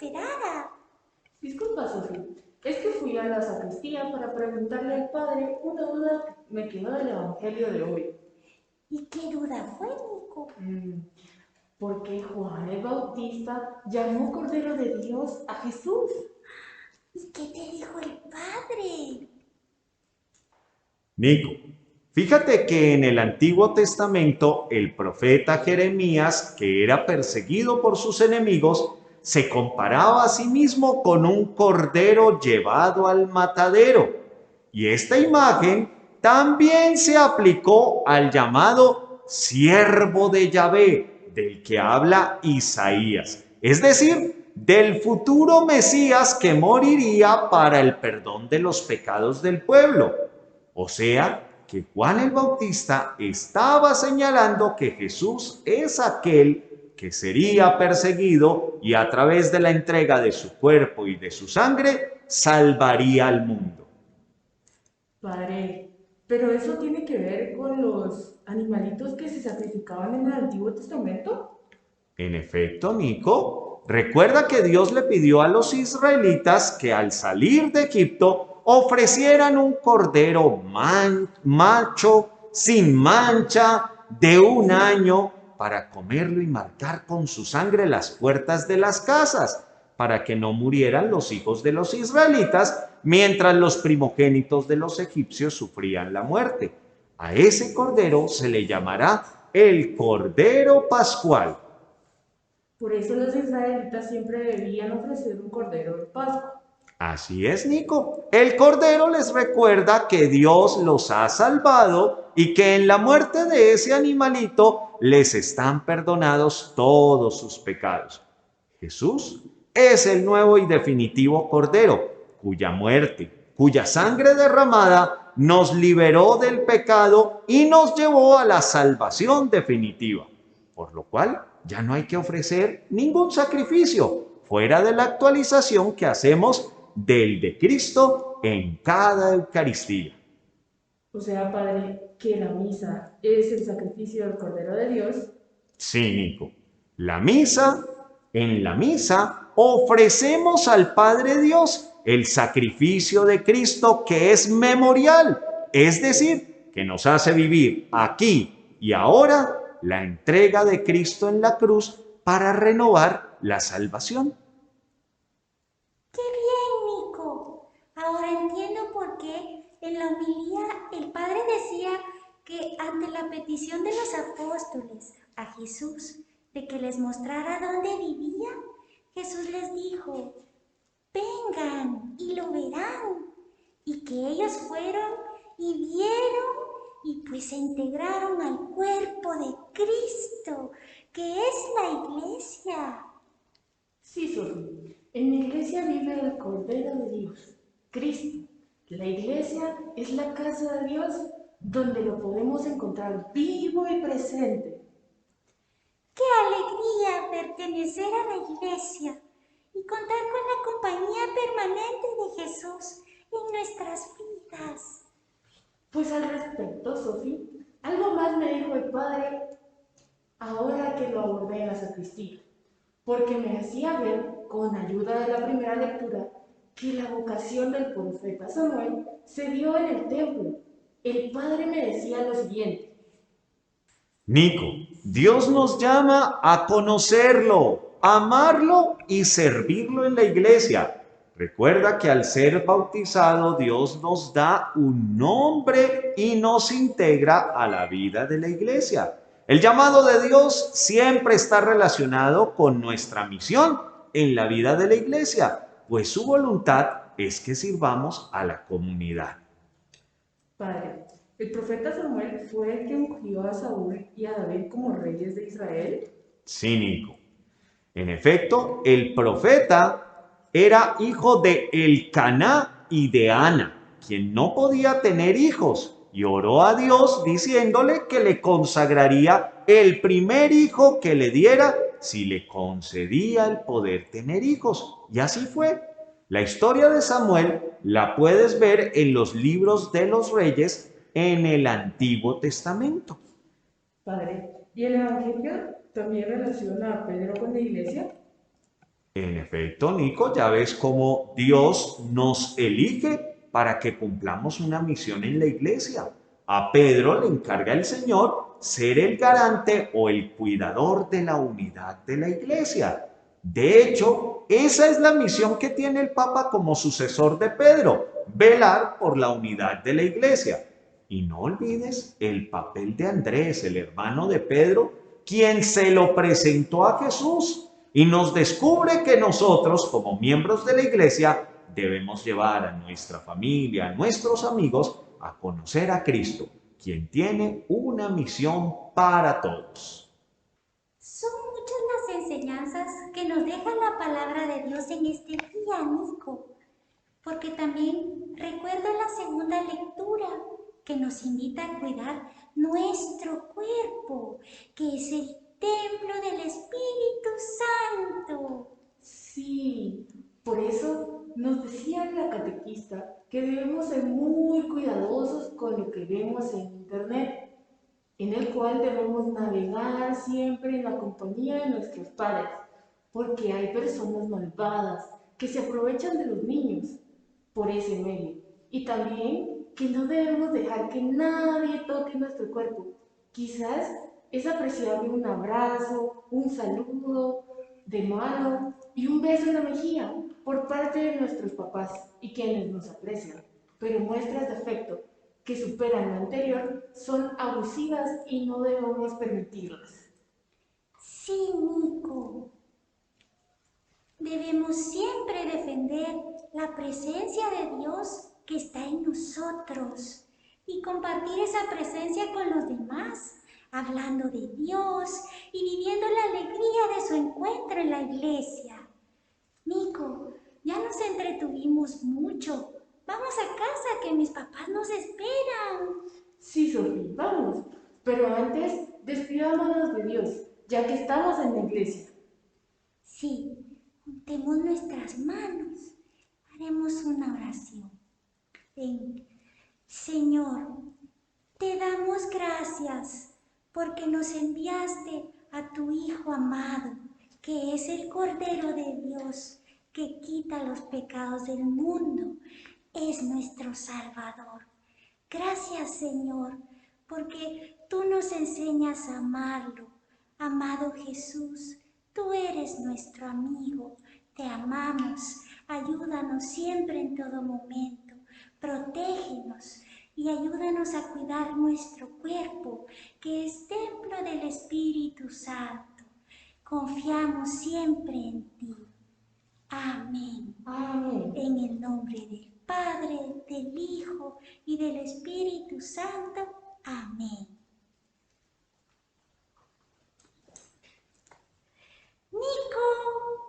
esperara. Disculpa, Sofía. Es que fui a la sacristía para preguntarle al padre una duda que me quedó del Evangelio de hoy. ¿Y qué duda fue, Nico? ¿Por qué Juan el Bautista llamó Cordero de Dios a Jesús? ¿Y qué te dijo el padre? Nico, fíjate que en el Antiguo Testamento el profeta Jeremías, que era perseguido por sus enemigos, se comparaba a sí mismo con un cordero llevado al matadero. Y esta imagen también se aplicó al llamado siervo de Yahvé, del que habla Isaías, es decir, del futuro Mesías que moriría para el perdón de los pecados del pueblo. O sea, que Juan el Bautista estaba señalando que Jesús es aquel que sería perseguido y a través de la entrega de su cuerpo y de su sangre salvaría al mundo. Padre, pero eso tiene que ver con los animalitos que se sacrificaban en el Antiguo Testamento. En efecto, Nico, recuerda que Dios le pidió a los israelitas que al salir de Egipto ofrecieran un cordero macho, sin mancha, de 1 año, para comerlo y marcar con su sangre las puertas de las casas, para que no murieran los hijos de los israelitas, mientras los primogénitos de los egipcios sufrían la muerte. A ese cordero se le llamará el Cordero Pascual. Por eso los israelitas siempre debían ofrecer un cordero de Pascua. Así es, Nico. El Cordero les recuerda que Dios los ha salvado y que en la muerte de ese animalito les están perdonados todos sus pecados. Jesús es el nuevo y definitivo Cordero, cuya muerte, cuya sangre derramada nos liberó del pecado y nos llevó a la salvación definitiva. Por lo cual, ya no hay que ofrecer ningún sacrificio fuera de la actualización que hacemos del de Cristo en cada Eucaristía. O sea, Padre, que la misa es el sacrificio del Cordero de Dios. Sí, Nico. En la misa, ofrecemos al Padre Dios el sacrificio de Cristo que es memorial, es decir, que nos hace vivir aquí y ahora la entrega de Cristo en la cruz para renovar la salvación. ¡Qué bien, Nico! Ahora entiendo por qué en la homilía el padre decía que ante la petición de los apóstoles a Jesús de que les mostrara dónde vivía, Jesús les dijo: vengan y lo verán. Y que ellos fueron y vieron y pues se integraron al cuerpo de Cristo, que es la iglesia. Sí, Sofía. En la iglesia vive el Cordero de Dios, Cristo. La iglesia es la casa de Dios donde lo podemos encontrar vivo y presente. ¡Qué alegría pertenecer a la iglesia y contar con la compañía permanente de Jesús en nuestras vidas! Pues al respecto, Sofía, algo más me dijo el Padre ahora que lo abordé en la sacristía, porque me hacía ver, con ayuda de la primera lectura, que la vocación del profeta Samuel se dio en el templo. El Padre me decía lo siguiente: Nico, Dios nos llama a conocerlo, amarlo y servirlo en la iglesia. Recuerda que al ser bautizado Dios nos da un nombre y nos integra a la vida de la iglesia. El llamado de Dios siempre está relacionado con nuestra misión en la vida de la iglesia, pues su voluntad es que sirvamos a la comunidad. Padre, ¿el profeta Samuel fue el que ungió a Saúl y a David como reyes de Israel? Cínico. En efecto, el profeta era hijo de Elcaná y de Ana, quien no podía tener hijos, y oró a Dios diciéndole que le consagraría el primer hijo que le diera si le concedía el poder tener hijos. Y así fue. La historia de Samuel la puedes ver en los libros de los reyes en el Antiguo Testamento. Padre, ¿y el Evangelio también relaciona a Pedro con la iglesia? En efecto, Nico, ya ves cómo Dios nos elige para que cumplamos una misión en la iglesia. A Pedro le encarga el Señor ser el garante o el cuidador de la unidad de la iglesia. De hecho, esa es la misión que tiene el Papa como sucesor de Pedro, velar por la unidad de la iglesia. Y no olvides el papel de Andrés, el hermano de Pedro, quien se lo presentó a Jesús y nos descubre que nosotros, como miembros de la iglesia, debemos llevar a nuestra familia, a nuestros amigos, a conocer a Cristo, quien tiene una misión para todos. Son muchas las enseñanzas que nos deja la palabra de Dios en este día, Nico, porque también recuerda la segunda lectura que nos invita a cuidar nuestro cuerpo, que es el templo del Espíritu Santo. Sí, por eso nos decía la catequista que debemos ser muy cuidadosos con lo que vemos en internet, en el cual debemos navegar siempre en la compañía de nuestros padres, porque hay personas malvadas que se aprovechan de los niños por ese medio. Y también que no debemos dejar que nadie toque nuestro cuerpo. Quizás es apreciable un abrazo, un saludo de mano y un beso en la mejilla por parte de nuestros papás y quienes nos aprecian, pero muestras de afecto que superan lo anterior son abusivas y no debemos permitirlas. Sí, Nico, debemos siempre defender la presencia de Dios que está en nosotros y compartir esa presencia con los demás, hablando de Dios y viviendo la alegría de su encuentro en la iglesia. Nico, ya nos entretuvimos mucho. Vamos a casa que mis papás nos esperan. Sí, Sofía, vamos, pero antes despidámonos de Dios, ya que estamos en la iglesia. Sí, juntemos nuestras manos. Haremos una oración. Ven, Señor, te damos gracias porque nos enviaste a tu Hijo amado, que es el Cordero de Dios, que quita los pecados del mundo. Es nuestro Salvador. Gracias, Señor, porque tú nos enseñas a amarlo. Amado Jesús, tú eres nuestro amigo. Te amamos. Ayúdanos siempre en todo momento. Protégenos y ayúdanos a cuidar nuestro cuerpo, que es templo del Espíritu Santo. Confiamos siempre en ti. Amén. Amén. En el nombre del Padre, del Hijo y del Espíritu Santo. Amén. Nico,